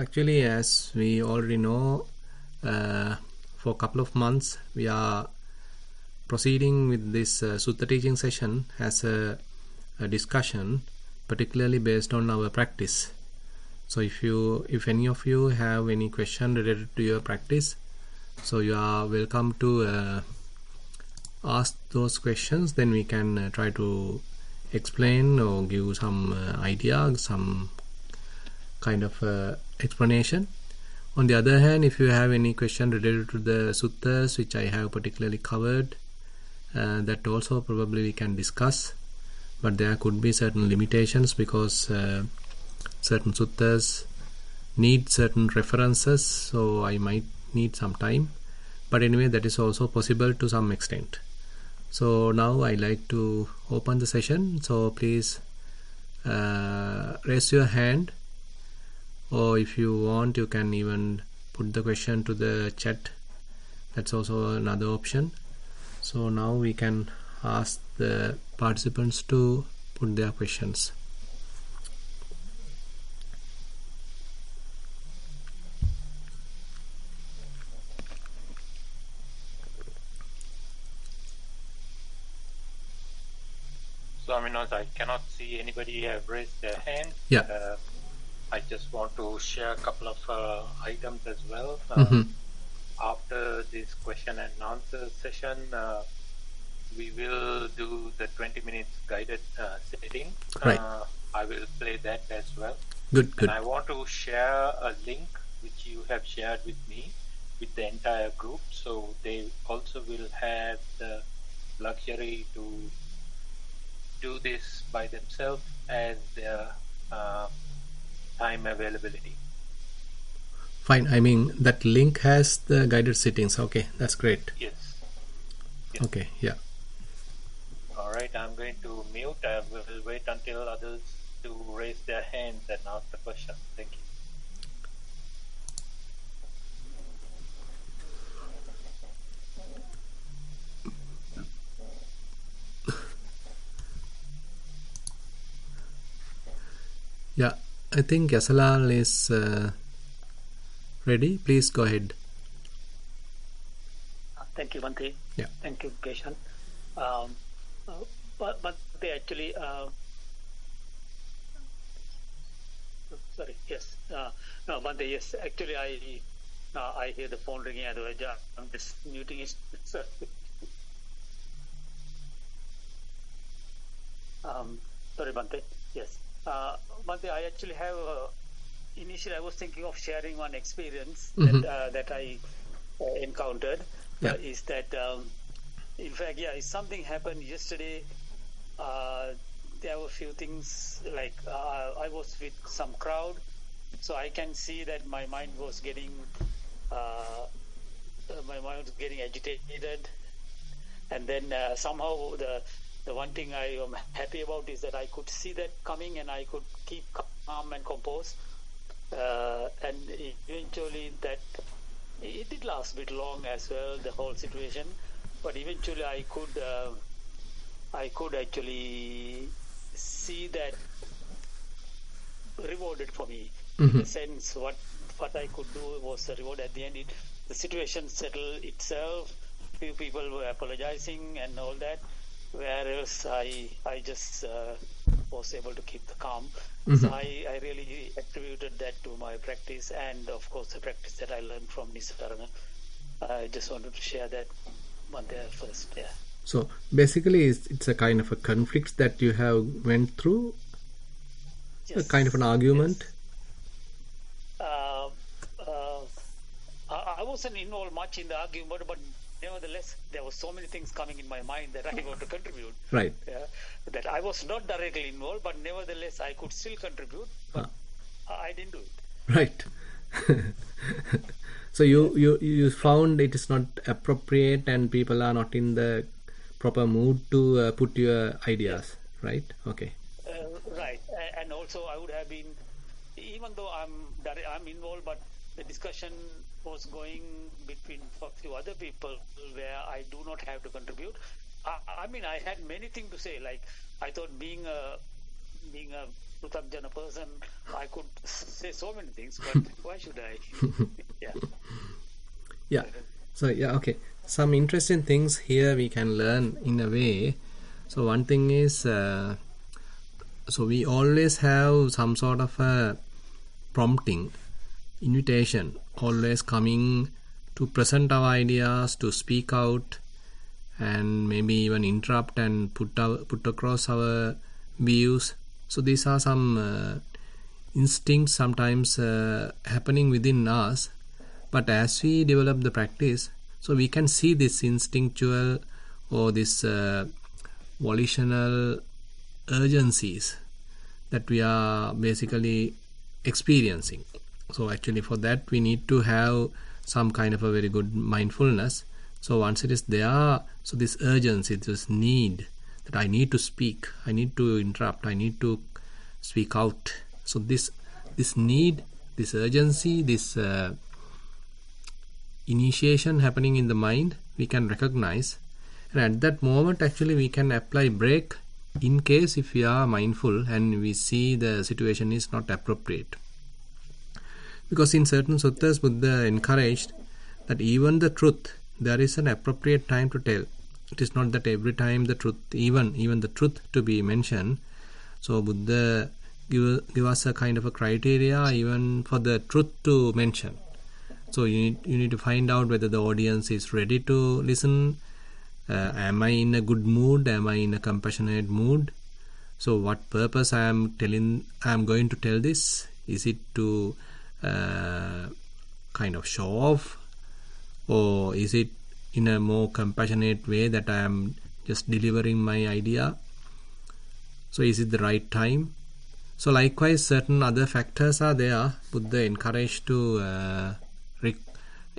Actually, as we already know, for a couple of months we are proceeding with this Sutta teaching session as a discussion, particularly based on our practice. So if any of you have any question related to your practice, so you are welcome to ask those questions. Then we can try to explain or give some idea, some kind of explanation. On the other hand, if you have any question related to the suttas which I have particularly covered, that also probably we can discuss, but there could be certain limitations because certain suttas need certain references, so I might need some time, but anyway that is also possible to some extent. So now I like to open the session, so please raise your hand, or if you want you can even put the question to the chat. That's also another option. So now we can ask the participants to put their questions. Swaminos, I cannot see anybody have raised their hand. Yeah. I just want to share a couple of items as well. After this question and answer session, we will do the 20 minutes guided setting. Right. I will play that as well. Good. And I want to share a link which you have shared with me, with the entire group, so they also will have the luxury to do this by themselves as their time availability. Fine. I mean that link has the guided settings. Okay, that's great. Yes. Okay. Yeah. All right. I'm going to mute. I will wait until others to raise their hands and ask the question. Thank you. Yeah. I think Yasalal is ready. Please go ahead. Thank you, Bhante. Yeah. Thank you, Keshan. But they actually, sorry, yes. No, Bhante, yes. Actually, I hear the phone ringing. Otherwise, I'm just muting it. Sorry. Sorry, Bhante. Yes. Bhante, I actually have, initially I was thinking of sharing one experience that I encountered. Yeah. Is that, in fact, something happened yesterday. There were a few things, like I was with some crowd, so I can see that my mind was getting agitated, and then somehow the one thing I am happy about is that I could see that coming and I could keep calm and composed. And eventually that, it did last a bit long as well, the whole situation. But eventually I could actually see that rewarded for me. In the sense, what I could do was a reward at the end. The situation settled itself. Few people were apologizing and all that. Whereas I just was able to keep the calm. So I really attributed that to my practice, and of course the practice that I learned from Nissarana. I just wanted to share that one there first. Yeah. So basically it's a kind of a conflict that you have went through. Yes. A kind of an argument. Yes. I wasn't involved much in the argument, but nevertheless, there were so many things coming in my mind that I want to contribute. Right. That I was not directly involved, but nevertheless, I could still contribute, but I didn't do it. Right. So you found it is not appropriate and people are not in the proper mood to put your ideas, right? Okay. Right. And also I would have been, even though I'm involved, but the discussion was going between a few other people where I do not have to contribute. I mean, I had many things to say. Like, I thought being a Prutabjana person, I could say so many things, but why should I? Yeah. Yeah. So yeah, okay. Some interesting things here we can learn in a way. So one thing is, so we always have some sort of a prompting, invitation, always coming to present our ideas, to speak out, and maybe even interrupt and put across our views. So these are some instincts sometimes happening within us. But as we develop the practice, so we can see this instinctual or this volitional urgencies that we are basically experiencing. So actually for that we need to have some kind of a very good mindfulness. So once it is there, so this urgency, this need that I need to speak, I need to interrupt, I need to speak out. So this need, this urgency, this initiation happening in the mind, we can recognize, and at that moment actually we can apply break in case if we are mindful and we see the situation is not appropriate. Because in certain suttas Buddha encouraged that even the truth, there is an appropriate time to tell. It is not that every time the truth, even the truth to be mentioned. So Buddha give us a kind of a criteria even for the truth to mention. So you need to find out whether the audience is ready to listen. Am I in a good mood? Am I in a compassionate mood? So what purpose I am going to tell this? Is it to kind of show off, or is it in a more compassionate way that I am just delivering my idea? So is it the right time? So likewise certain other factors are there. Buddha encouraged to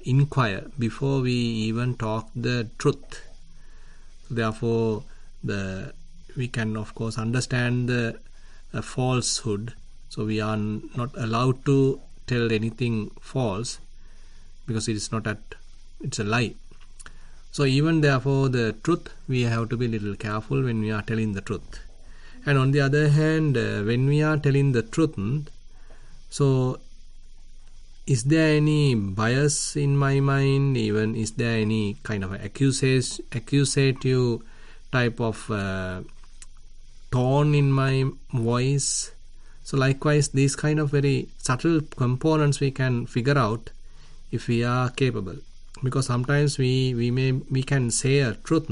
inquire before we even talk the truth. Therefore we can of course understand the falsehood. So we are not allowed to tell anything false because it is it's a lie. So even therefore the truth, we have to be a little careful when we are telling the truth. And on the other hand, when we are telling the truth, so is there any bias in my mind? Even is there any kind of accusative type of tone in my voice? So likewise, these kind of very subtle components we can figure out if we are capable. Because sometimes we can say a truth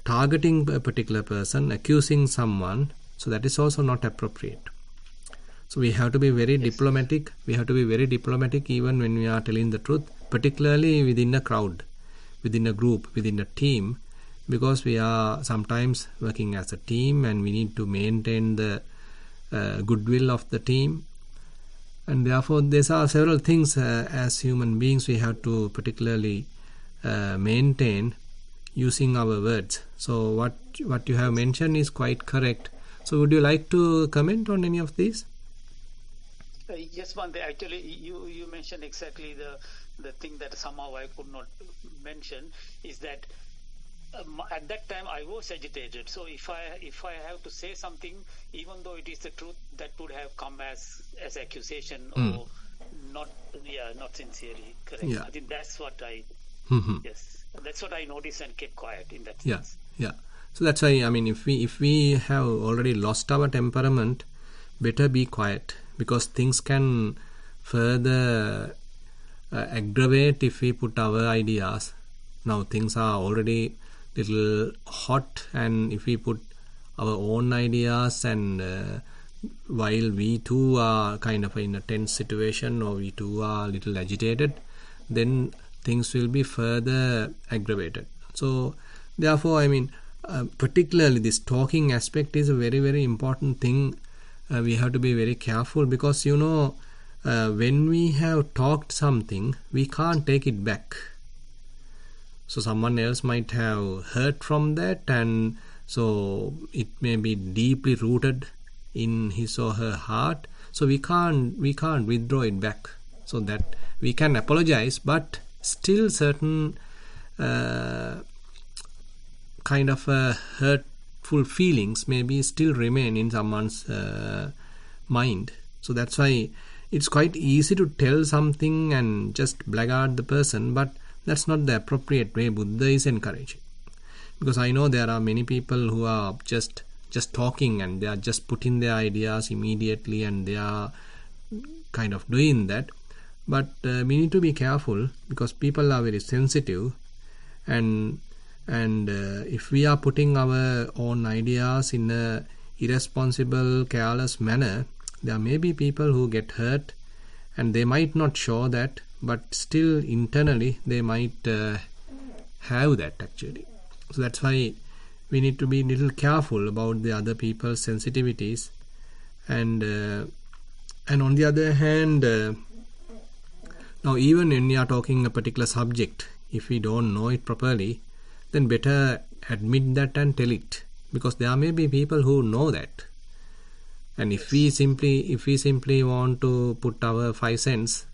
targeting a particular person, accusing someone, so that is also not appropriate. So we have to be very diplomatic. We have to be very diplomatic even when we are telling the truth, particularly within a crowd, within a group, within a team, because we are sometimes working as a team and we need to maintain the goodwill of the team. And therefore there are several things as human beings we have to particularly maintain using our words. So what you have mentioned is quite correct. So would you like to comment on any of these? Yes, Bhante. Actually, you mentioned exactly the thing that somehow I could not mention is that at that time I was agitated. So if I have to say something, even though it is the truth, that would have come as accusation or not sincerely correct. Yeah. I think that's what yes, that's what I noticed and kept quiet in that sense. Yeah. So that's why, I mean, if we have already lost our temperament, better be quiet, because things can further aggravate if we put our ideas. Now things are already little hot, and if we put our own ideas and while we too are kind of in a tense situation, or we too are a little agitated, then things will be further aggravated. So therefore, I mean, particularly this talking aspect is a very, very important thing. We have to be very careful, because when we have talked something, we can't take it back. So someone else might have heard from that, and so it may be deeply rooted in his or her heart. So we can't withdraw it back. So that we can apologize, but still certain kind of hurtful feelings maybe still remain in someone's mind. So that's why it's quite easy to tell something and just blackguard the person, but that's not the appropriate way Buddha is encouraging. Because I know there are many people who are just talking and they are just putting their ideas immediately and they are kind of doing that. But we need to be careful because people are very sensitive, and if we are putting our own ideas in a irresponsible, careless manner, there may be people who get hurt, and they might not show that, but still internally they might have that actually. So that's why we need to be a little careful about the other people's sensitivities, and on the other hand, now even when we are talking a particular subject, if we don't know it properly, then better admit that and tell it, because there may be people who know that. And if we simply want to put our 5 cents,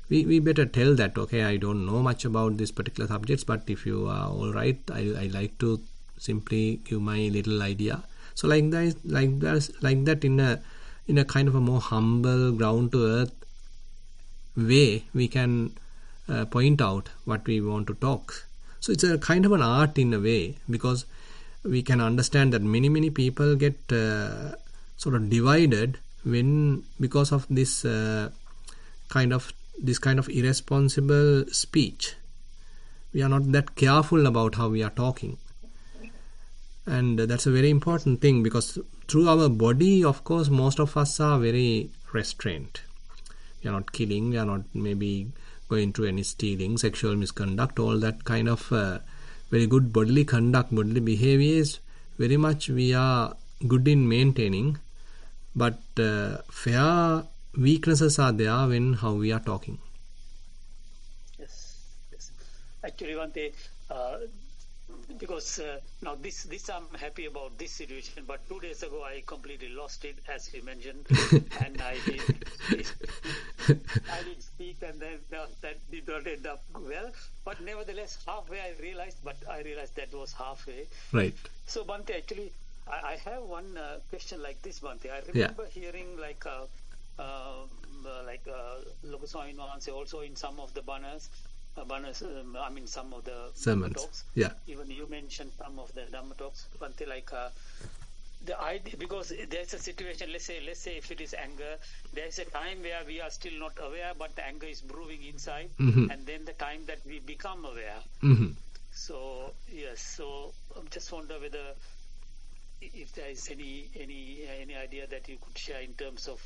we better tell that, okay, I don't know much about this particular subjects, but if you are all right, I like to simply give my little idea. So like that in a kind of a more humble, ground to earth way, we can point out what we want to talk. So it's a kind of an art in a way, because we can understand that many people get sort of divided because of this kind of irresponsible speech. We are not that careful about how we are talking, and that's a very important thing, because through our body, of course, most of us are very restrained. We are not killing, we are not maybe going through any stealing, sexual misconduct, all that kind of very good bodily conduct, bodily behaviors, very much we are good in maintaining, but fair weaknesses are there when how we are talking. Yes. Actually, Bhante, because now this I'm happy about this situation, but 2 days ago I completely lost it, as you mentioned, and I did speak, and then that did not end up well. But nevertheless, halfway I realized that was halfway. Right. So Bhante, actually, I have one question like this, Bhante. I remember hearing Lokaswami Mahanse also in some of the Banas, some of the sermons. Talks. Yeah. Even you mentioned some of the Dhamma talks, Bhante, the idea, because there's a situation, let's say if it is anger, there's a time where we are still not aware, but the anger is brewing inside, and then the time that we become aware. So yes, so I just wonder whether if there is any idea that you could share in terms of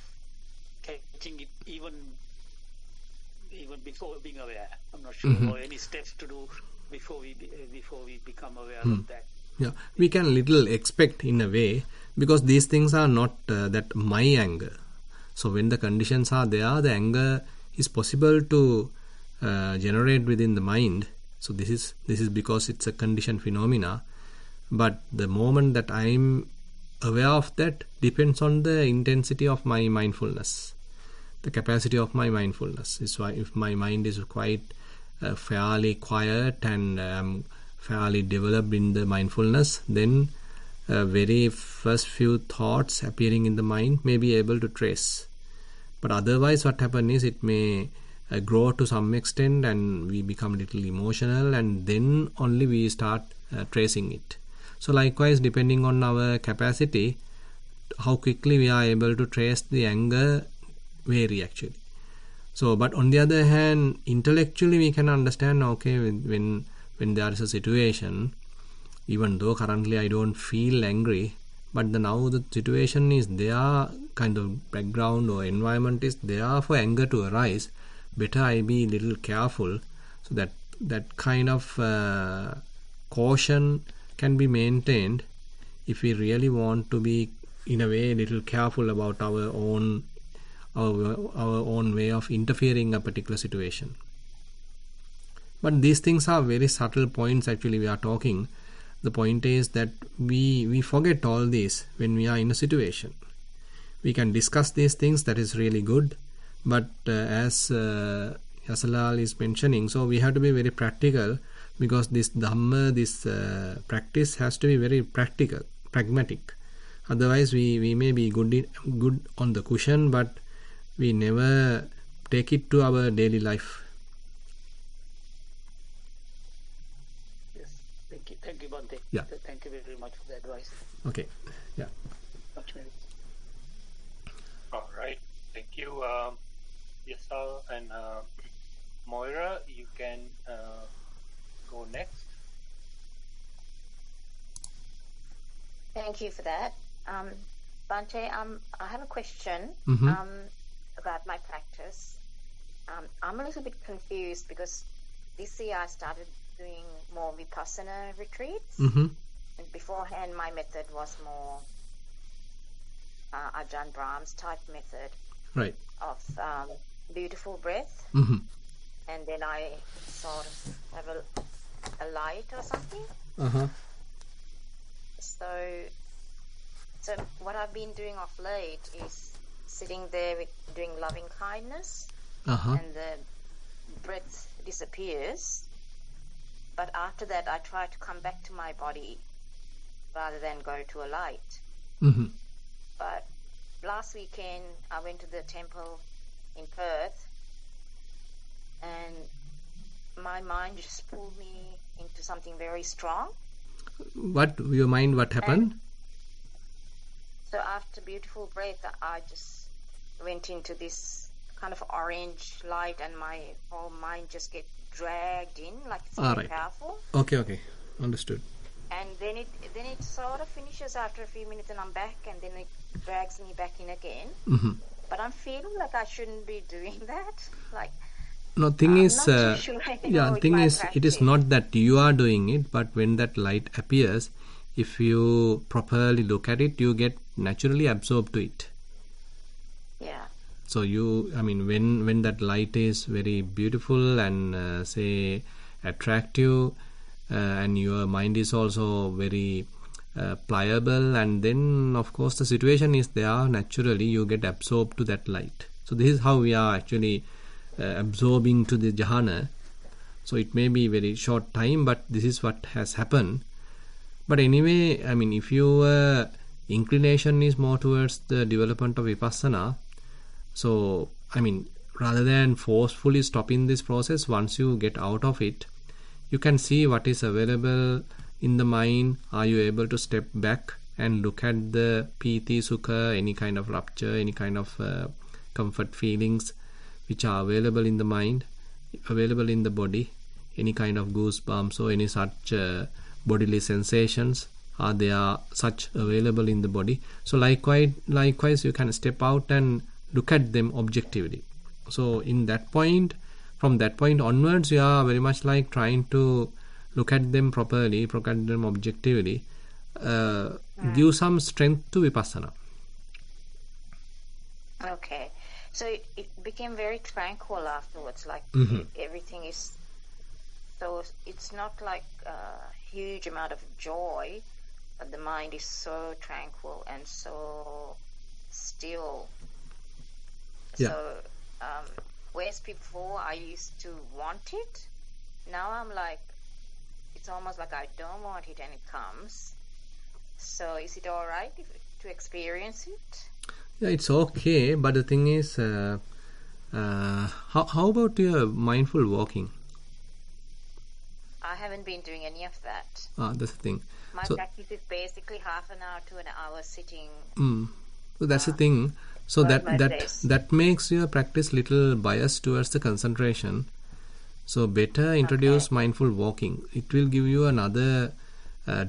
catching it even before being aware. I'm not sure, or any steps to do before we become aware of that. Yeah, we can little expect in a way, because these things are not that my anger. So when the conditions are there, the anger is possible to generate within the mind. So this is because it's a conditioned phenomena. But the moment that I'm aware of that depends on the intensity of my mindfulness, the capacity of my mindfulness. Is why if my mind is quite fairly quiet and fairly developed in the mindfulness, then very first few thoughts appearing in the mind may be able to trace. But otherwise what happens is it may grow to some extent and we become a little emotional, and then only we start tracing it. So likewise, depending on our capacity, how quickly we are able to trace the anger vary actually. So, but on the other hand, intellectually we can understand, okay, when there is a situation, even though currently I don't feel angry, but now the situation is there, kind of background or environment is there for anger to arise, better I be a little careful, so that kind of caution can be maintained if we really want to be in a way a little careful about our own way of interfering a particular situation. But these things are very subtle points actually we are talking. The point is that we forget all this when we are in a situation. We can discuss these things, that is really good, but as Yasalal is mentioning, so we have to be very practical, because this Dhamma, this practice has to be very practical, pragmatic. Otherwise, we may be good on the cushion, but we never take it to our daily life. Yes. Thank you, Bhante. Yeah. Thank you very much for the advice. Okay. Yeah. All right. Thank you, Yasal and Moira. You can go next. Thank you for that. Bhante, I have a question about my practice. I'm a little bit confused because this year I started doing more Vipassana retreats. And beforehand, my method was more Ajahn Brahms type method of beautiful breath. And then I sort of have a light or something. So what I've been doing of late is sitting there doing loving kindness, and the breath disappears. But after that, I try to come back to my body rather than go to a light. But last weekend, I went to the temple in Perth, and my mind just pulled me into something very strong. What happened? So after beautiful breath, I just went into this kind of orange light, and my whole mind just get dragged in, like it's very powerful. Okay, understood. And then it sort of finishes after a few minutes, and I'm back, and then it drags me back in again. But I'm feeling like I shouldn't be doing that. Like, no, thing is, not too sure, it is not that you are doing it, but when that light appears, if you properly look at it, you get naturally absorbed to it. Yeah. So when that light is very beautiful and say attractive, and your mind is also very pliable, and then of course the situation is there, naturally you get absorbed to that light. So this is how we are actually absorbing to the jhana. So it may be very short time, but this is what has happened. But anyway, if your inclination is more towards the development of vipassana, so rather than forcefully stopping this process, once you get out of it, you can see what is available in the mind. Are you able to step back and look at the piti, sukha, any kind of rapture, any kind of comfort feelings which are available in the mind, available in the body, any kind of goosebumps or any such bodily sensations, are there such available in the body? So likewise you can step out and look at them objectively. So in that point, from that point onwards, you are very much like trying to look at them properly, look at them objectively, give some strength to vipassana. Okay. So it became very tranquil afterwards, like everything is, so it's not like a huge amount of joy, but the mind is so tranquil and so still. Yeah. So whereas before I used to want it, now I'm like, it's almost like I don't want it and it comes. So is it all right to experience it? Yeah, it's okay, but the thing is, how about your mindful walking? I haven't been doing any of that. That's the thing. My practice is basically half an hour to an hour sitting. So that's the thing. So that makes your practice little biased towards the concentration. So better introduce mindful walking. It will give you another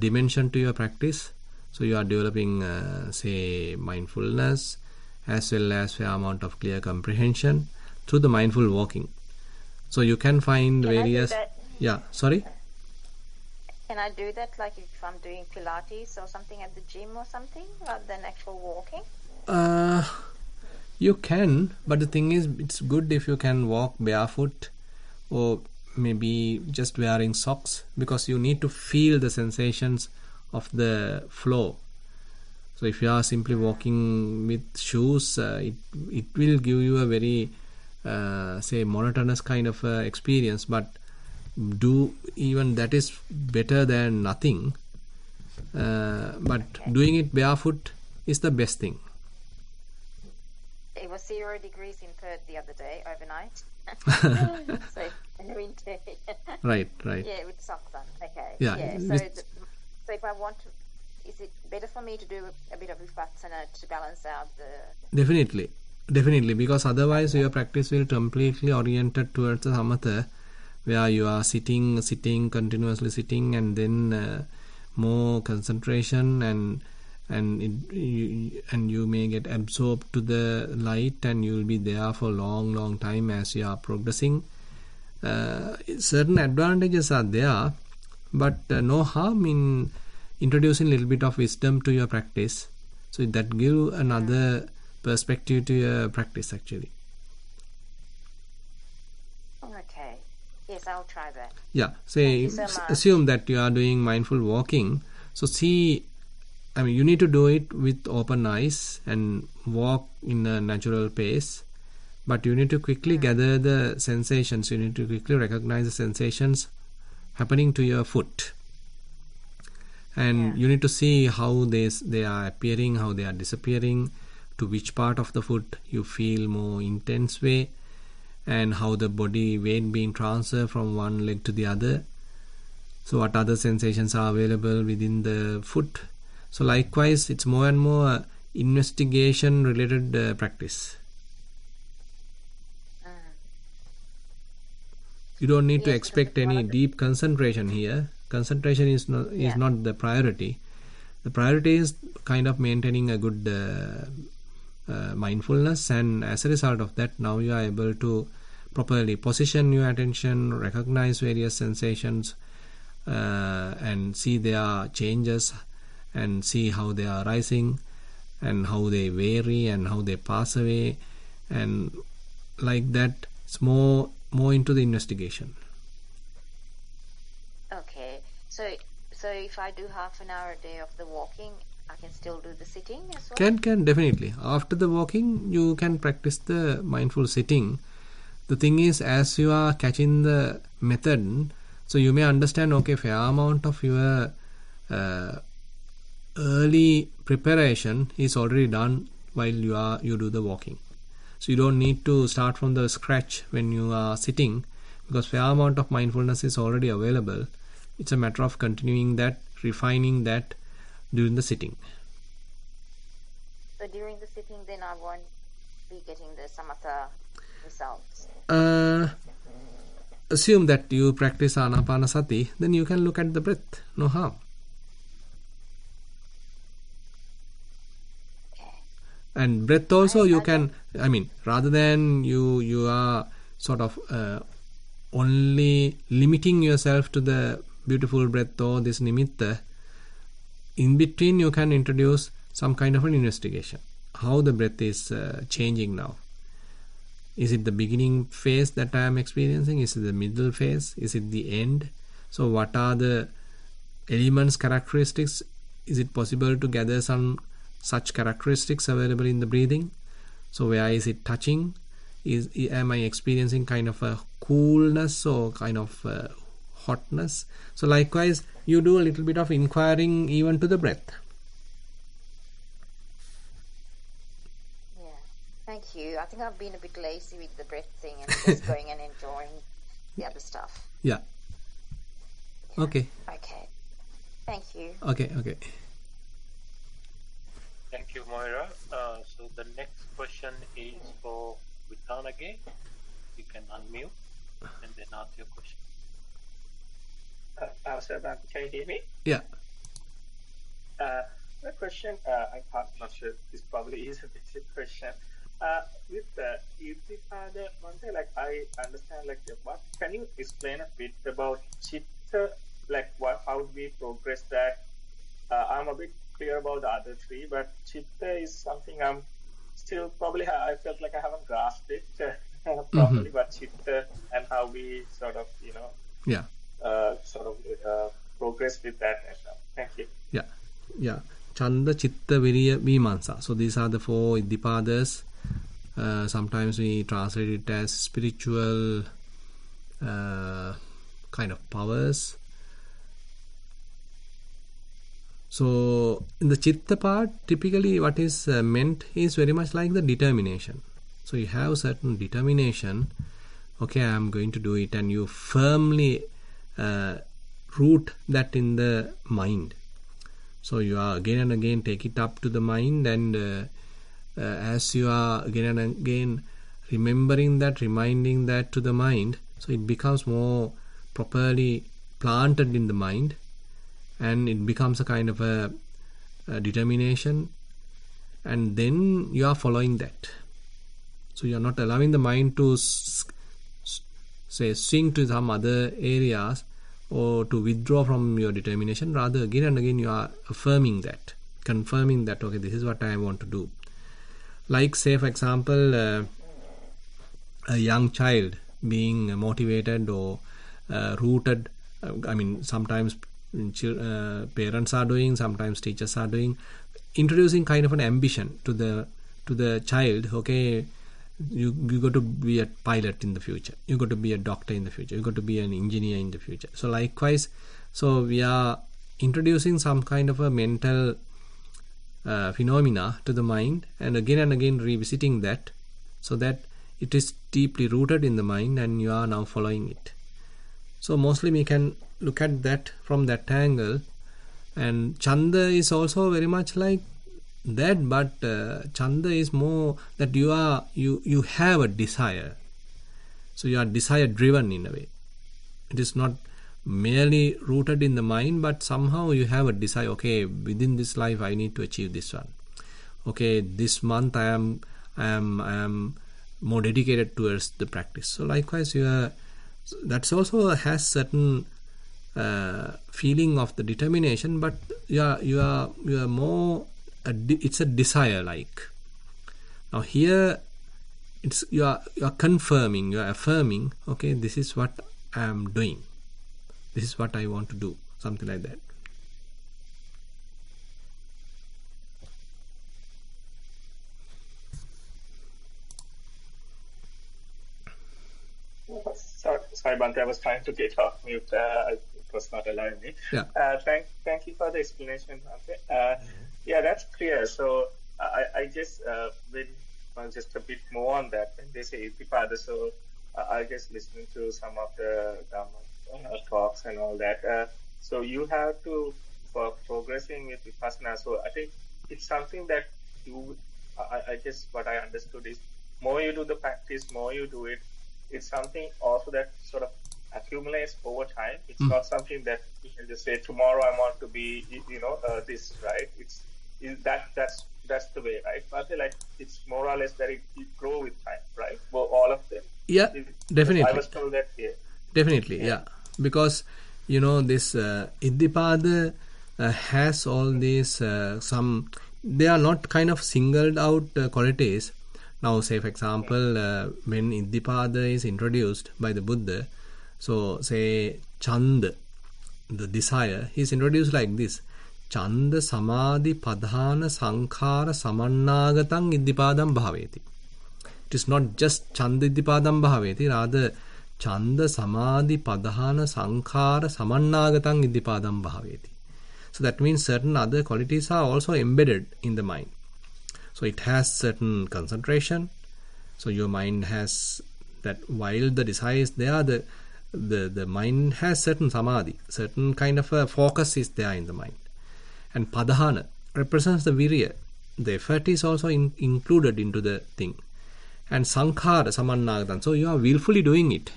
dimension to your practice. So you are developing, say, mindfulness as well as fair amount of clear comprehension through the mindful walking. So you can find various. Yeah, sorry. Can I do that, like if I'm doing Pilates or something at the gym or something, rather than actual walking? You can, but the thing is, it's good if you can walk barefoot or maybe just wearing socks, because you need to feel the sensations of the flow. So if you are simply walking with shoes, it will give you a very say monotonous kind of experience, but even that is better than nothing. But doing it barefoot is the best thing. It was 0 degrees in Perth the other day, overnight. So, in the winter. Right. Yeah, with soft sun. Okay. Yeah. So if I want to, is it better for me to do a bit of vipassana to balance out the... Definitely, because otherwise your practice will completely oriented towards the samatha, where you are sitting, continuously sitting, and then more concentration, and you may get absorbed to the light, and you will be there for long time as you are progressing. Certain advantages are there, but no harm in introducing a little bit of wisdom to your practice, so that give another perspective to your practice actually. Okay. Yes, I'll try that. Yeah. Say, so assume that you are doing mindful walking. So you need to do it with open eyes and walk in a natural pace. But you need to quickly gather the sensations. You need to quickly recognize the sensations happening to your foot. And you need to see how they are appearing, how they are disappearing, to which part of the foot you feel more intense way, and how the body weight being transferred from one leg to the other. So what other sensations are available within the foot. So likewise, it's more and more investigation related practice. You don't need to expect any deep concentration here. Concentration is not the priority. The priority is kind of maintaining a good mindfulness, and as a result of that, now you are able to properly position your attention, recognize various sensations, and see their changes, and see how they are rising, and how they vary, and how they pass away, and like that. It's more into the investigation. Okay. So if I do half an hour a day of the walking, I can still do the sitting as well? Can definitely. After the walking, you can practice the mindful sitting. The thing is, as you are catching the method, so you may understand, okay, fair amount of your early preparation is already done while you do the walking. So you don't need to start from the scratch when you are sitting, because fair amount of mindfulness is already available. It's a matter of continuing that, refining that during the sitting. So during the sitting, then I won't be getting the samatha results. Assume that you practice anapanasati, then you can look at the breath. No harm. And breath also you can, rather than you are sort of only limiting yourself to the beautiful breath or this nimitta, in between you can introduce some kind of an investigation. How the breath is changing now. Is it the beginning phase that I am experiencing? Is it the middle phase? Is it the end? So what are the elements, characteristics? Is it possible to gather some such characteristics available in the breathing? So where is it touching? Am I experiencing kind of a coolness or kind of hotness? So likewise, you do a little bit of inquiring even to the breath. Yeah, thank you. I think I've been a bit lazy with the breath thing and just going and enjoying the other stuff. Yeah. Okay. Okay. Thank you. Okay. Thank you, Moira. So the next question is for Vithanage. You can unmute and then ask your question. Can you hear me? Yeah. The question, I'm not sure, this probably is a basic question. With the Itipada Mante, I understand, what can you explain a bit about Chitta, how do we progress that? I'm a bit clear about the other three, but Chitta is something I'm still probably, I felt like I haven't grasped it properly, but Chitta and how we sort of, progress with that as well. Thank you. Yeah. Chanda, Chitta, Viriya, Vimansa. So these are the four Iddhipadas. Sometimes we translate it as spiritual kind of powers. So in the chitta part, typically what is meant is very much like the determination. So you have certain determination, okay, I am going to do it, and you firmly root that in the mind. So you are again and again take it up to the mind, and as you are again and again remembering that, reminding that to the mind, so it becomes more properly planted in the mind, and it becomes a kind of a determination, and then you are following that. So you are not allowing the mind to say swing to some other areas or to withdraw from your determination. Rather, again and again you are affirming that, confirming that, okay, this is what I want to do. Like, say for example, a young child being motivated or rooted. I mean, sometimes parents are doing, sometimes teachers are doing, introducing kind of an ambition to the child. Okay, you got to be a pilot in the future, you got to be a doctor in the future, you got to be an engineer in the future. So likewise, so we are introducing some kind of a mental phenomena to the mind, and again revisiting that, so that it is deeply rooted in the mind and you are now following it. So mostly we can look at that from that angle. And Chanda is also very much like that, but Chanda is more that you have a desire. So you are desire driven in a way. It is not merely rooted in the mind, but somehow you have a desire. Okay, within this life I need to achieve this one. Okay, this month I am more dedicated towards the practice. So likewise, that's also has certain feeling of the determination, but you are more. It's a desire like. Now here, it's you are confirming, you are affirming. Okay, this is what I am doing. This is what I want to do. Something like that. Sorry, Bhante, I was trying to get off mute. It was not allowing me. Yeah. Thank you for the explanation, Bhante. Yeah, that's clear. So I just went just a bit more on that. When they say Itipada, so I just listening to some of the talks and all that. So you have to, for progressing with Vipassana, so I think it's something that I just, what I understood is, more you do the practice, more you do it, it's something also that sort of accumulates over time. It's not something that you can just say, tomorrow I want to be, this, right? That's the way, right? But like, it's more or less that it grow with time, right? Well, all of them. Yeah, definitely. I was told that, yeah. Definitely, yeah. Because, this Iddhipada has all these, they are not kind of singled out qualities. Now, say for example, when Iddhipada is introduced by the Buddha, so say Chanda, the desire, is introduced like this. Chanda samadhi padhana sankhara samannagatang Iddhipadam bhaveti. It is not just Chanda Iddhipadam bhaveti, rather Chanda samadhi padhana sankhara samannagatang Iddhipadam bhaveti. So that means certain other qualities are also embedded in the mind. So it has certain concentration. So your mind has that, while the desire is there, the mind has certain samadhi, certain kind of a focus is there in the mind. And padhana represents the virya. The effort is also included into the thing. And sankhara samannagatan. So you are willfully doing it.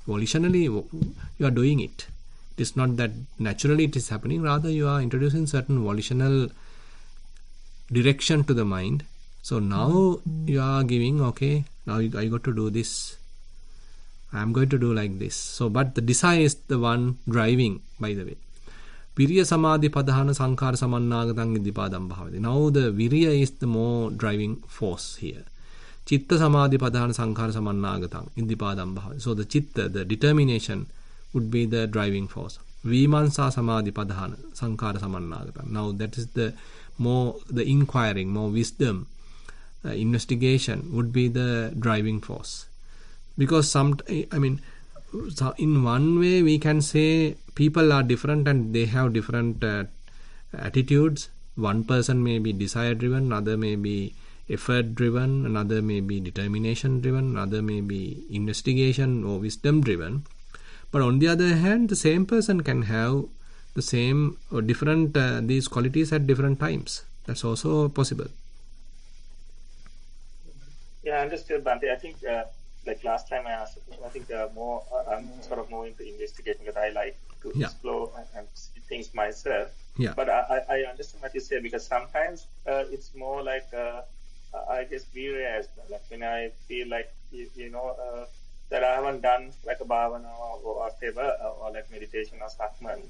Volitionally you are doing it. It is not that naturally it is happening. Rather you are introducing certain volitional direction to the mind. So now you are giving, okay, now I got to do this. I am going to do like this. So, but the desire is the one driving, by the way. Virya samadhi padhana sankhara samannagatang Iddhipadam bhavati. Now the virya is the more driving force here. Chitta samadhi padhana sankhara samannagatang Iddhipadam bhavati. So the chitta, the determination, would be the driving force. Vimansa samadhi padhana sankhara samannagatang. Now that is the inquiring, more wisdom, investigation would be the driving force. Because in one way we can say people are different and they have different attitudes. One person may be desire driven, another may be effort driven, another may be determination driven, another may be investigation or wisdom driven. But on the other hand, the same person can have the same or different these qualities at different times. That's also possible. Yeah, I understood, Bhante. I think like last time I asked, I think more I'm sort of more into investigating because I like to explore and see things myself. Yeah. But I understand what you say, because sometimes it's more like I guess realized, like when I feel like that I haven't done like a bhavana or whatever, or like meditation or sakman,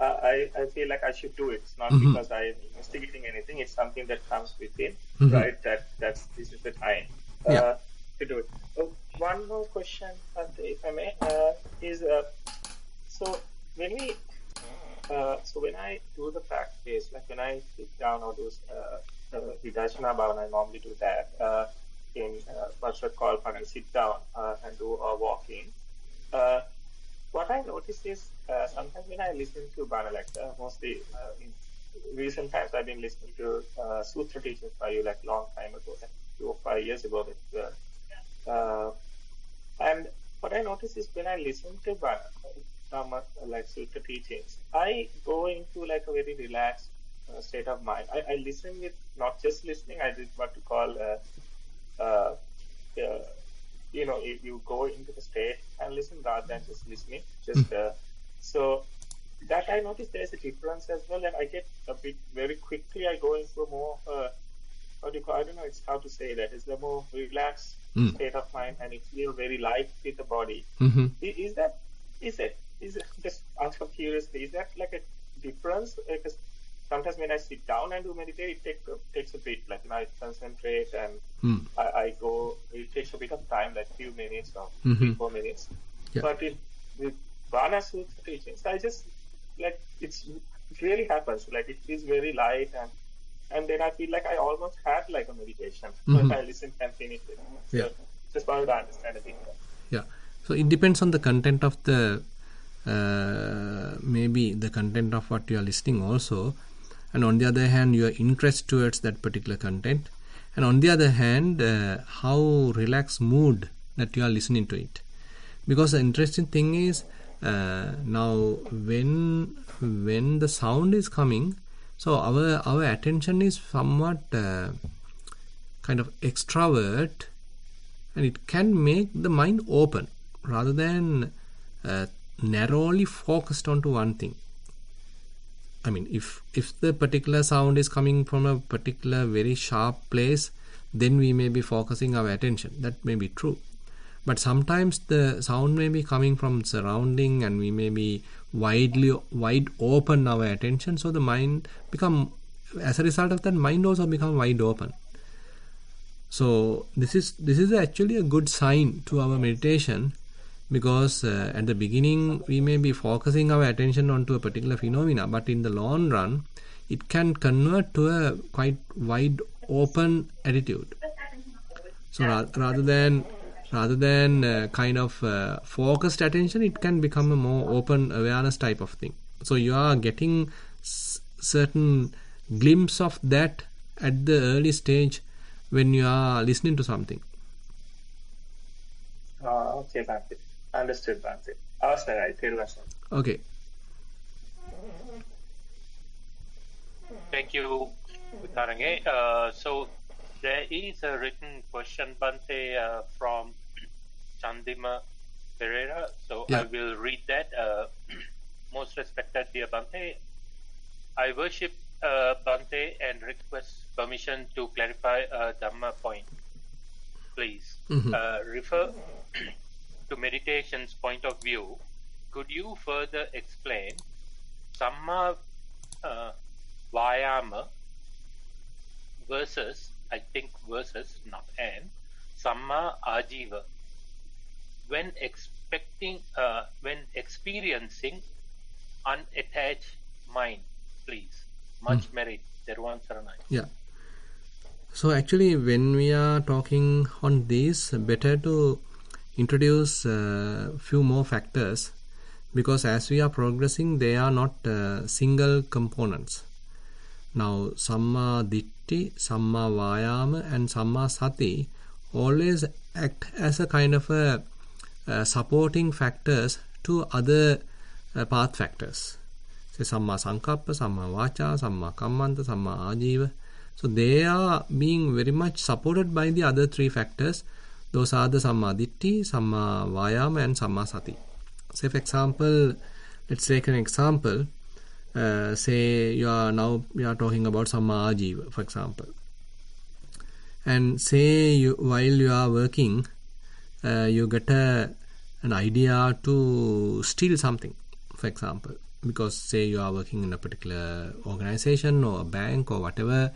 I feel like I should do it. It's not because I am investigating anything. It's something that comes within, right? This is the time to do it. One more question, if I may, is so when I do the practice, like when I sit down or do Vidarsana Bhavana, I normally do that in what's called when I sit down and do walking. What I notice is sometimes when I listen to Bhavana, like mostly in recent times I've been listening to Sutta teachings by you, like long time ago, like 2 or 5 years ago. And what I notice is when I listen to Bhavana, like Sutta teachings, I go into like a very relaxed state of mind. I listen with not just listening. I did what you call if you go into the state and listen rather than just listening. So that I noticed there's a difference as well, and I get a bit very quickly. I go into a more what do you call? I don't know. It's how to say that. It's a more relaxed state of mind, and it feels very light with the body. Is it just out of curiosity? Is that like a difference? Because sometimes when I sit down and do meditate, it takes a bit. Like I concentrate and I go. It takes a bit of time, like few minutes or 3-4 minutes. Yeah. But with Vana Sutta teachings, I just like it really happens. Like it is very light, and then I feel like I almost had like a meditation. But I listen and finish it. So just wanted to understand a bit more. Yeah. So it depends on the content of the maybe the content of what you are listening also. And on the other hand, your interest towards that particular content, and on the other hand, how relaxed mood that you are listening to it. Because the interesting thing is now when the sound is coming, so our attention is somewhat kind of extrovert, and it can make the mind open rather than narrowly focused onto one thing. I mean, if the particular sound is coming from a particular very sharp place, then we may be focusing our attention. That may be true. But sometimes the sound may be coming from surrounding, and we may be wide open our attention. So the mind as a result of that, mind also become wide open. So this is actually a good sign to our meditation. Because at the beginning we may be focusing our attention onto a particular phenomena, but in the long run it can convert to a quite wide open attitude. So rather than kind of focused attention, it can become a more open awareness type of thing. So you are getting certain glimpse of that at the early stage when you are listening to something. Okay, Bhante. Understood, Bhante. Awesome, Thero. Okay. Thank you, Utarange. So there is a written question, Bhante, from Chandima Pereira. So I will read that. Most respected dear Bhante, I worship Bhante and request permission to clarify a Dhamma point. Please refer to meditation's point of view. Could you further explain Samma Vayama versus, not and, Samma Ajiva when experiencing unattached mind, please? Much merit. Yeah. So actually, when we are talking on this, better to introduce a few more factors, because as we are progressing, they are not single components. Now, Samma Ditti, Samma Vayama and Samma Sati always act as a kind of a supporting factors to other path factors. Say Samma Sankappa, Samma Vacha, Samma Kammanta, Samma Ajiva. So they are being very much supported by the other three factors. Those are the Samma Ditti, Samma Vayama and Samma Sati. Say for example, let's take an example. Say you are talking about Samma Ajiva, for example. And say while you are working, you get an idea to steal something, for example. Because say you are working in a particular organization or a bank or whatever,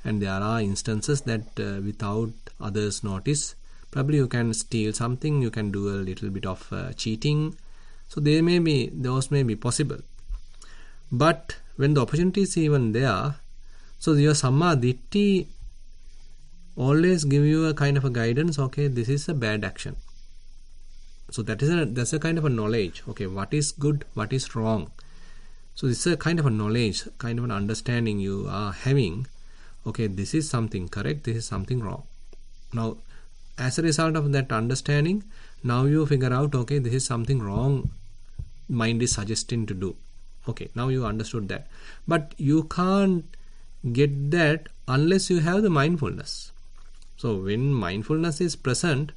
and there are instances that without others' notice, probably you can steal something, you can do a little bit of cheating. So those may be possible. But when the opportunity is even there, so your Samma Ditti always give you a kind of a guidance, okay, this is a bad action. So that's a kind of a knowledge, okay, what is good, what is wrong. So this is a kind of a knowledge, kind of an understanding you are having, okay, this is something correct, this is something wrong. Now, as a result of that understanding, now you figure out, okay, this is something wrong, mind is suggesting to do. Okay, now you understood that. But you can't get that unless you have the mindfulness. So when mindfulness is present,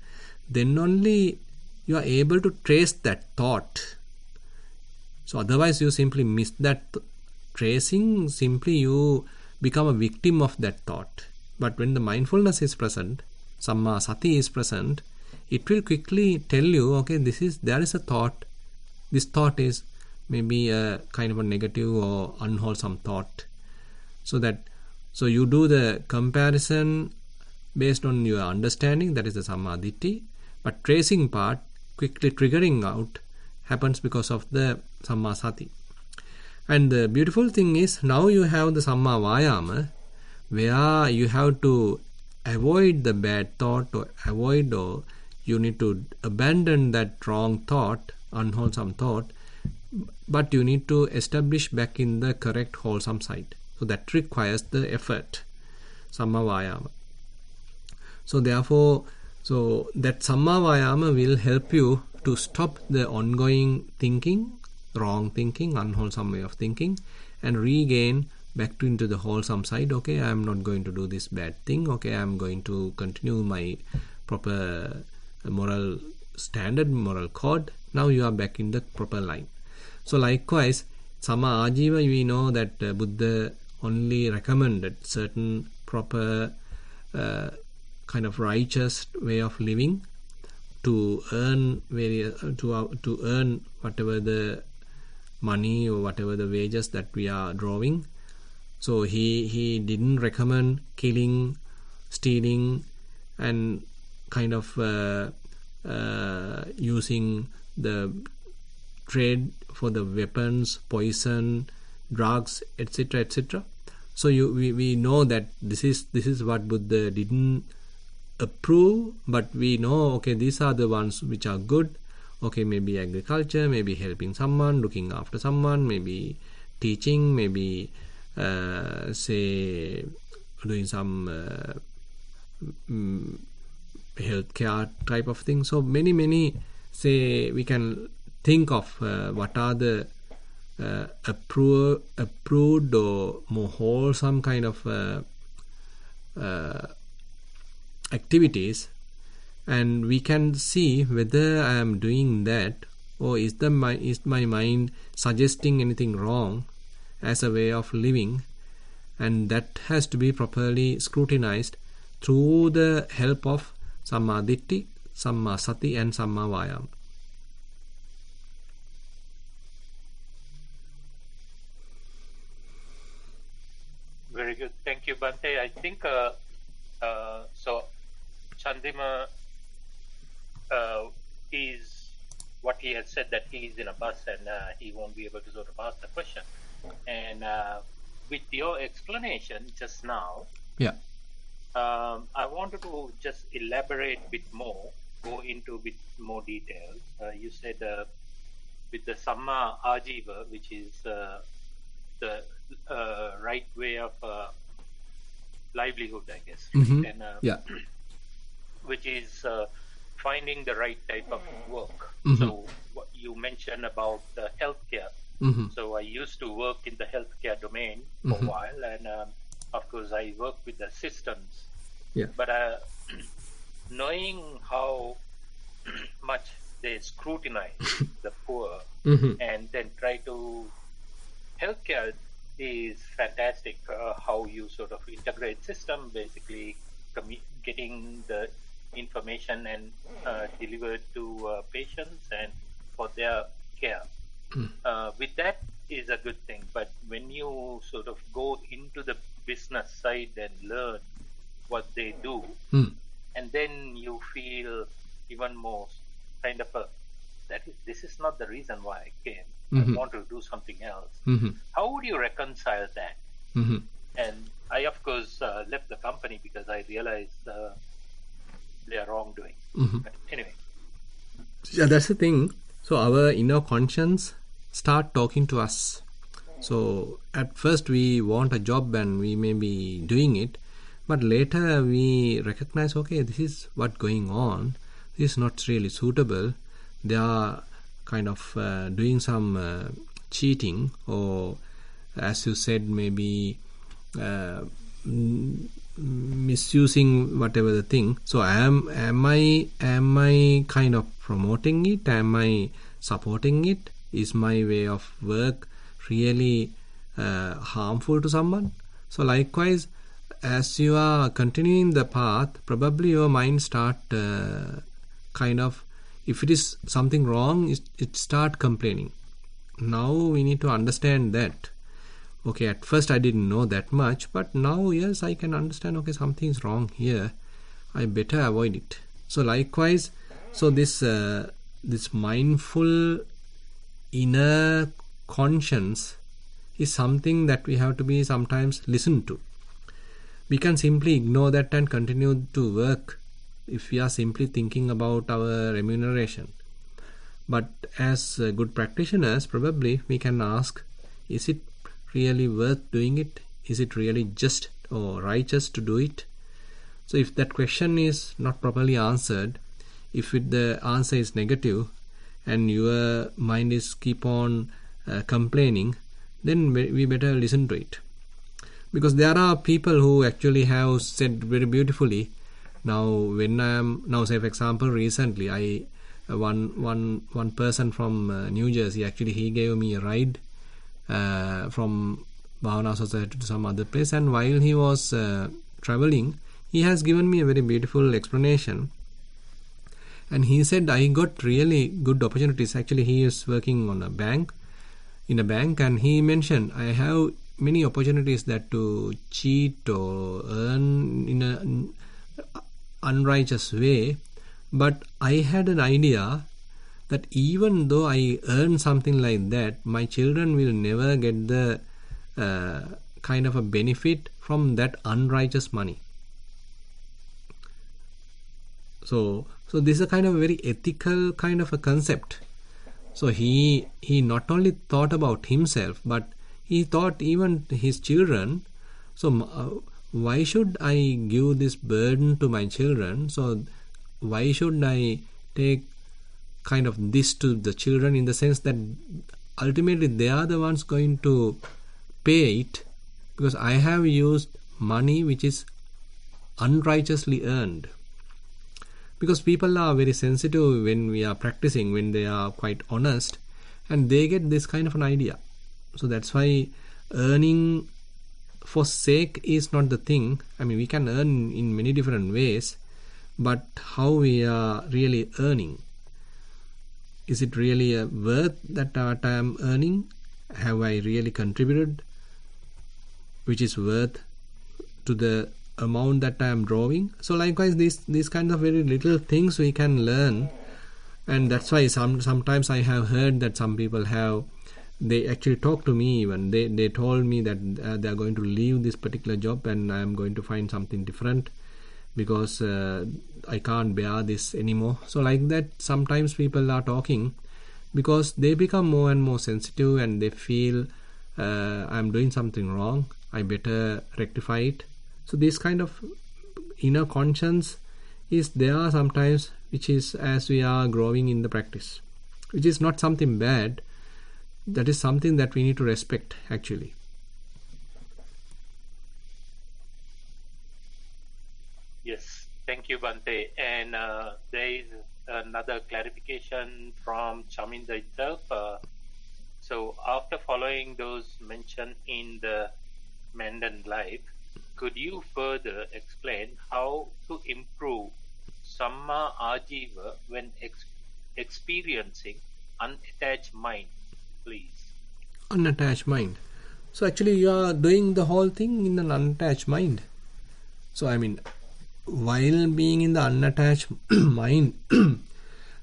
then only you are able to trace that thought. So otherwise you simply miss that tracing, simply you become a victim of that thought. But when the mindfulness is present, Samma Sati is present, it will quickly tell you, okay, there is a thought. This thought is maybe a kind of a negative or unwholesome thought. So you do the comparison based on your understanding, that is the Samma Ditti. But tracing part, quickly triggering out, happens because of the Samma Sati. And the beautiful thing is, now you have the Samma Vayama, where you have to avoid the bad thought or you need to abandon that wrong thought, unwholesome thought, but you need to establish back in the correct wholesome side. So that requires the effort, Samma Vayama. So therefore, that Samma Vayama will help you to stop the ongoing thinking, wrong thinking, unwholesome way of thinking, and regain back into the wholesome side. Okay, I am not going to do this bad thing. Okay, I am going to continue my proper moral standard, moral code. Now you are back in the proper line. So likewise, Samma Ajiva, we know that Buddha only recommended certain proper kind of righteous way of living to earn to earn whatever the money or whatever the wages that we are drawing. So he didn't recommend killing, stealing, and kind of using the trade for the weapons, poison, drugs, etc., etc. So we know that this is what Buddha didn't approve, but we know, okay, these are the ones which are good. Okay, maybe agriculture, maybe helping someone, looking after someone, maybe teaching, maybe say doing some healthcare type of thing. So many say we can think of what are the approved or more wholesome kind of activities, and we can see whether I am doing that, or is my mind suggesting anything wrong as a way of living, and that has to be properly scrutinized through the help of Samma Ditti, Samma Sati and Samma Vayama. Very good. Thank you, Bhante. I think so Chandima is what he has said, that he is in a bus and he won't be able to sort of ask the question. And with your explanation just now, I wanted to just elaborate a bit more, go into a bit more details. You said with the Samma Ajiva, which is the right way of livelihood, I guess. Mm-hmm. And, Yeah. which is finding the right type of work. Mm-hmm. So what you mentioned about the healthcare. Mm-hmm. So I used to work in the healthcare domain for a while, and of course I work with the systems. Yeah. But knowing how much they scrutinize the poor, and then try to healthcare is fantastic. How you sort of integrate system, basically getting the information and delivered to patients and for their care. With that is a good thing, but when you sort of go into the business side and learn what they do, and then you feel even more kind of this is not the reason why I came. I want to do something else. How would you reconcile that? And I, of course, left the company because I realized they are wrongdoing. But anyway. Yeah, that's the thing. So our inner conscience start talking to us. So at first we want a job and we may be doing it, but later we recognize, okay, this is what's going on. This is not really suitable. They are kind of doing some cheating, or as you said, maybe misusing whatever the thing. So am I kind of promoting it? Am I supporting it? Is my way of work really harmful to someone? So likewise, as you are continuing the path, probably your mind start kind of, if it is something wrong, it start complaining. Now we need to understand that. Okay, at first I didn't know that much, but now yes, I can understand, okay, something is wrong here. I better avoid it. So likewise, so this mindful inner conscience is something that we have to be sometimes listened to. We can simply ignore that and continue to work if we are simply thinking about our remuneration. But as good practitioners, probably we can ask, is it really worth doing it? Is it really just or righteous to do it? So if that question is not properly answered, if the answer is negative and your mind is keep on complaining, then we better listen to it. Because there are people who actually have said very beautifully. Now when I am, now say for example, recently one person from New Jersey, actually he gave me a ride from Bhavana Society to some other place, and while he was traveling, he has given me a very beautiful explanation. And he said, I got really good opportunities. Actually, he is working on in a bank, and he mentioned, I have many opportunities that to cheat or earn in an unrighteous way, but I had an idea that even though I earn something like that, my children will never get the kind of a benefit from that unrighteous money. So this is a kind of a very ethical kind of a concept. So he not only thought about himself, but he thought even his children. So why should I give this burden to my children? So why should I take kind of this to the children, in the sense that ultimately they are the ones going to pay it, because I have used money which is unrighteously earned. Because people are very sensitive when we are practicing, when they are quite honest, and they get this kind of an idea. So that's why earning for sake is not the thing. I mean, we can earn in many different ways, but how we are really earning? Is it really worth that I am earning? Have I really contributed, which is worth to the amount that I am drawing? So likewise, these kinds of very little things we can learn, and that's why sometimes I have heard that some people they actually talk to me even. They told me that they are going to leave this particular job and I am going to find something different because I can't bear this anymore. So like that, sometimes people are talking because they become more and more sensitive, and they feel I'm doing something wrong, I better rectify it. So this kind of inner conscience is there sometimes, which is as we are growing in the practice, which is not something bad. That is something that we need to respect, actually. Yes, thank you, Bhante. And there is another clarification from Chaminda itself. So after following those mentioned in the Mandan life, could you further explain how to improve Samma Ajiva when experiencing unattached mind, please? Unattached mind. So actually you are doing the whole thing in an unattached mind. So I mean, while being in the unattached mind,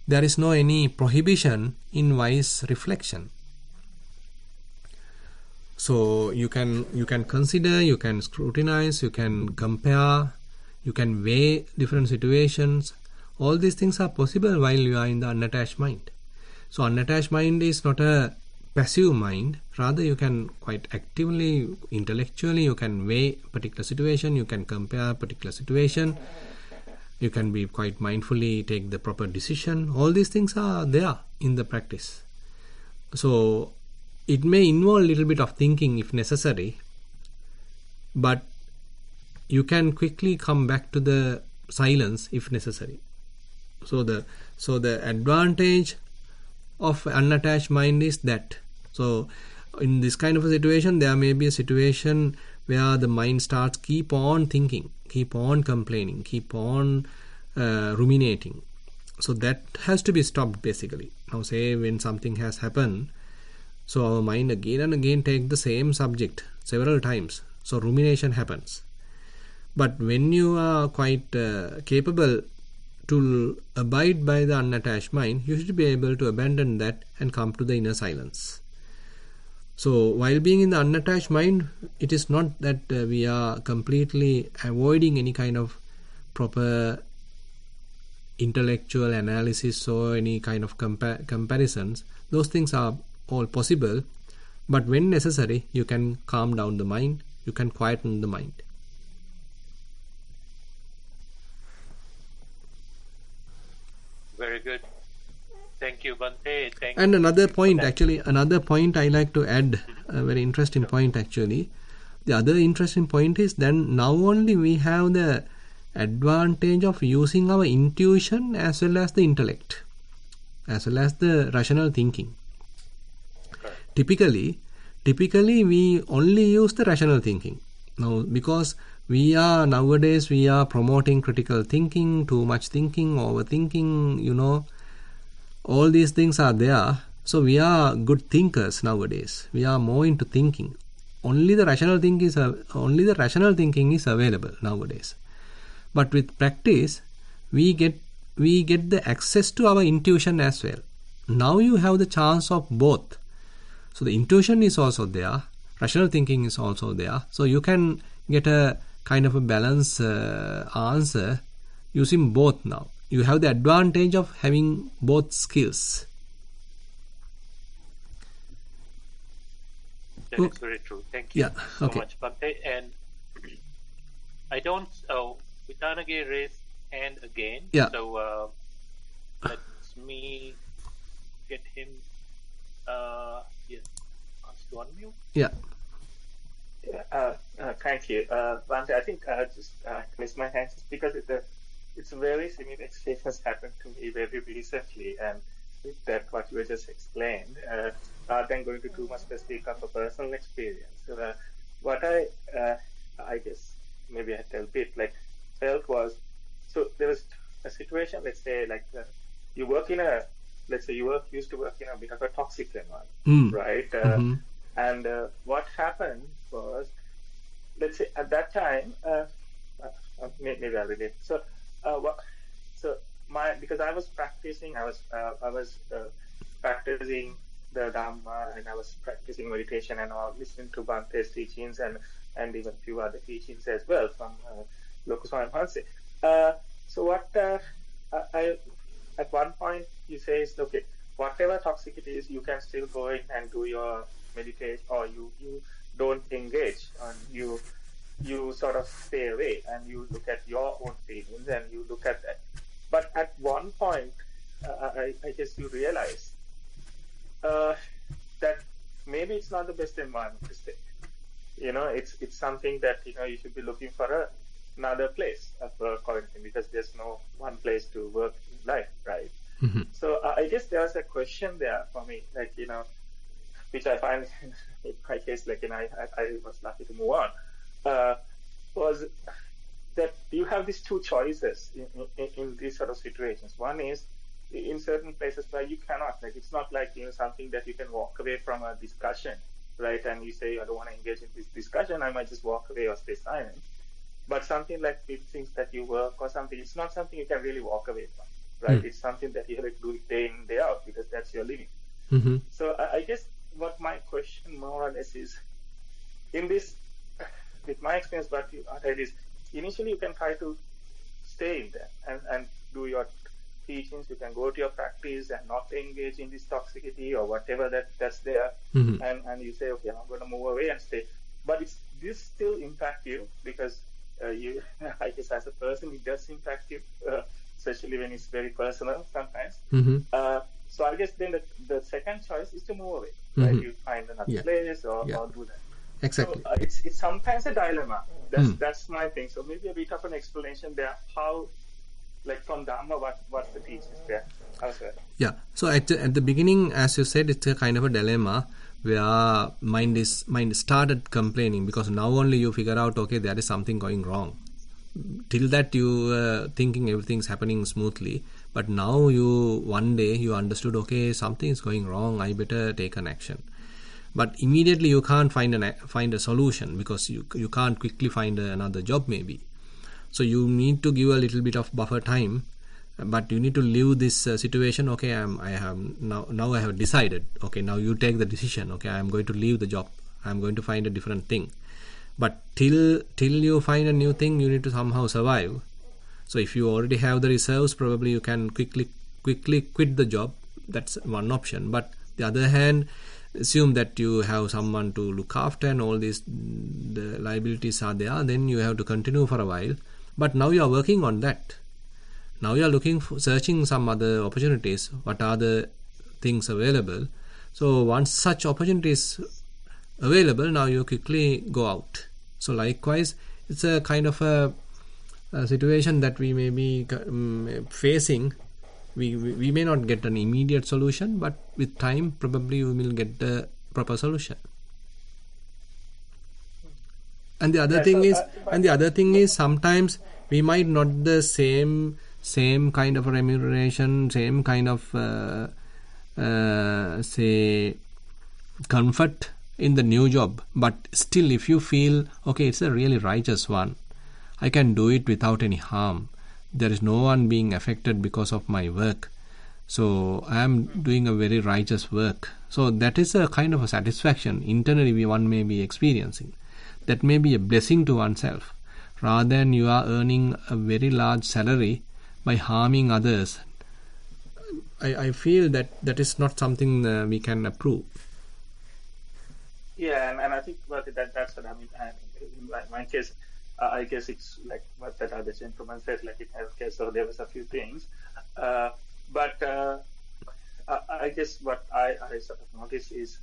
there is no any prohibition in wise reflection. So you can consider, you can scrutinize, you can compare, you can weigh different situations. All these things are possible while you are in the unattached mind. So unattached mind is not a passive mind. Rather, you can quite actively, intellectually, you can weigh a particular situation, you can compare a particular situation, you can be quite mindfully take the proper decision. All these things are there in the practice. So it may involve a little bit of thinking if necessary, but you can quickly come back to the silence if necessary. So the advantage of unattached mind is that. So in this kind of a situation, there may be a situation where the mind starts keep on thinking, keep on complaining, keep on ruminating. So that has to be stopped basically. Now say when something has happened, so our mind again and again take the same subject several times. So rumination happens. But when you are quite capable to abide by the unattached mind, you should be able to abandon that and come to the inner silence. So while being in the unattached mind, it is not that we are completely avoiding any kind of proper intellectual analysis or any kind of comparisons. Those things are all possible, but when necessary, you can calm down the mind, you can quieten the mind. Very good. Thank you, Bhante. And another point I like to add, a very interesting point actually. The other interesting point is then now only we have the advantage of using our intuition as well as the intellect, as well as the rational thinking. Typically we only use the rational thinking. Now because nowadays we are promoting critical thinking, too much thinking, overthinking, all these things are there. So we are good thinkers nowadays. We are more into thinking. Only the rational thinking is available nowadays. But with practice, we get the access to our intuition as well. Now you have the chance of both. So the intuition is also there, rational thinking is also there. So you can get a kind of a balanced answer using both now. You have the advantage of having both skills. That is very true. Thank you so much, Bhante. And I don't... Vitanagi raised hand again. Yeah. So let me get him... asked to unmute. Yeah. Thank you. Bhante, I think I just raised my hand just because it's a very similar experience happened to me very recently, and with that what you just explained, rather than going to too much specific of a personal experience, what I guess maybe I tell a bit felt was, so there was a situation, let's say you work in a, let's say you used to work in a bit of a toxic environment, right? And what happened was, let's say at that time, maybe I'll relate. Because I was practicing, I was practicing the Dhamma, and I was practicing meditation and all, listening to Bhante's teachings and even a few other teachings as well from Lokaswami Hanse. So what I at one point you say is, okay, whatever toxicity is, you can still go in and do your meditate, or you don't engage, and you sort of stay away and you look at your own feelings and you look at that. But at one point, I guess you realize that maybe it's not the best environment to stay. It's something that you should be looking for another place of work or anything, because there's no one place to work in life, right? Mm-hmm. So I guess there's a question there for me, like which I find in my case, like I was lucky to move on. Was that you have these two choices in these sort of situations. One is in certain places where you cannot, like it's not like something that you can walk away from a discussion, right? And you say, I don't want to engage in this discussion, I might just walk away or stay silent. But something like things that you work or something, it's not something you can really walk away from, right? It's something that you have to do day in, day out, because that's your living. Mm-hmm. So I guess what my question more or less is, in this, with my experience, what I read is, initially you can try to stay in there and do your teachings, you can go to your practice and not engage in this toxicity or whatever that's there, and you say, okay, I'm going to move away and stay. But this still impact you, because I guess as a person, it does impact you, especially when it's very personal sometimes. So I guess then the second choice is to move away, right? You find another place or do that. Exactly. So it's sometimes a dilemma. That's my thing. So maybe a bit of an explanation there. How, like from Dhamma, what's the teachings there? How's that? Yeah. So at the beginning, as you said, it's a kind of a dilemma where mind started complaining, because now only you figure out, okay, there is something going wrong. Till that you were thinking everything's happening smoothly, but now one day you understood, okay, something is going wrong, I better take an action. But immediately you can't find a solution, because you can't quickly find another job maybe. So you need to give a little bit of buffer time, but you need to leave this situation. Okay, I have decided. Okay, now you take the decision. Okay, I am going to leave the job. I am going to find a different thing. But till you find a new thing, you need to somehow survive. So if you already have the reserves, probably you can quickly quit the job. That's one option. But the other hand, assume that you have someone to look after and all these the liabilities are there, then you have to continue for a while. But now you are working on that. Now you are searching some other opportunities. What are the things available? So once such opportunities available, now you quickly go out. So likewise, it's a kind of a situation that we may be facing. We may not get an immediate solution, but with time, probably we will get the proper solution. And the other thing is, sometimes we might not the same kind of remuneration, same kind of say comfort in the new job. But still, if you feel, okay, it's a really righteous one, I can do it without any harm. There is no one being affected because of my work. So I am doing a very righteous work. So that is a kind of a satisfaction internally one may be experiencing. That may be a blessing to oneself, rather than you are earning a very large salary by harming others. I feel that is not something we can approve. Yeah, and I think that's what I mean. In my case, I guess it's like what that other gentleman said, like in healthcare, so there was a few things. But I guess what I sort of noticed is,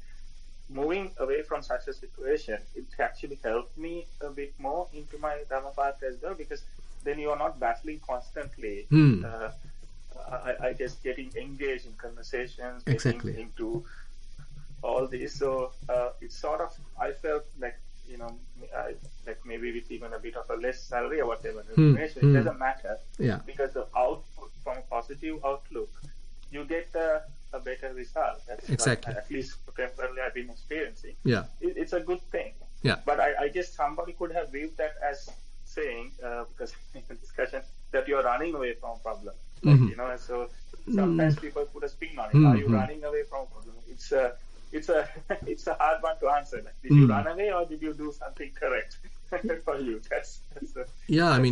moving away from such a situation, it actually helped me a bit more into my Dhamma path as well, because then you are not battling constantly. I guess getting engaged in conversations, exactly, getting into all this. So it's sort of, I felt like, like maybe with even a bit of a less salary or whatever, it doesn't matter, because the output from a positive outlook, you get a better result. That's exactly what, at least temporarily, I've been experiencing. Yeah, it's a good thing. Yeah, but I guess somebody could have viewed that as saying, because in the discussion, that you're running away from a problem. Like, so sometimes people put a spin on it. Are you running away from a problem? It's a hard one to answer. Like, did you run away or did you do something correct for you? That's a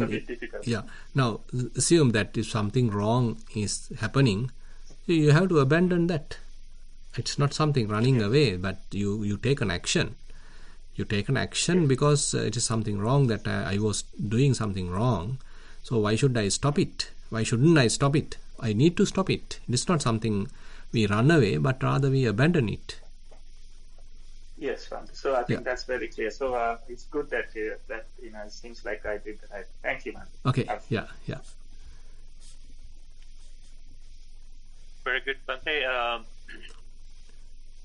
bit difficult. Yeah. Now, assume that if something wrong is happening, you have to abandon that It's not something running away, but you take an action. You take an action because it is something wrong, that I was doing something wrong. So why should I stop it? Why shouldn't I stop it? I need to stop it. It's not something we run away, but rather we abandon it. Yes, so I think that's very clear. So it's good that it seems like I did the right. Thank you, man. Okay. Yeah. Very good, Bhante.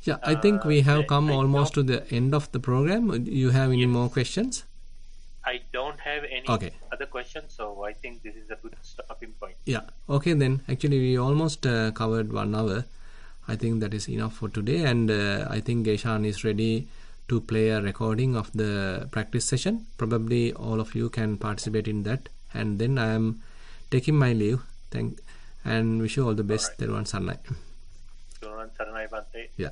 Yeah, I think we have come almost to the end of the program. Do you have any more questions? I don't have any other questions, so I think this is a good stopping point. Yeah. Okay, then. Actually, we almost covered 1 hour. I think that is enough for today, and I think Geshan is ready to play a recording of the practice session. Probably all of you can participate in that, and then I am taking my leave. And wish you all the best. Theruvan Saranai. Theruvan Saranai, Bhante. Yeah.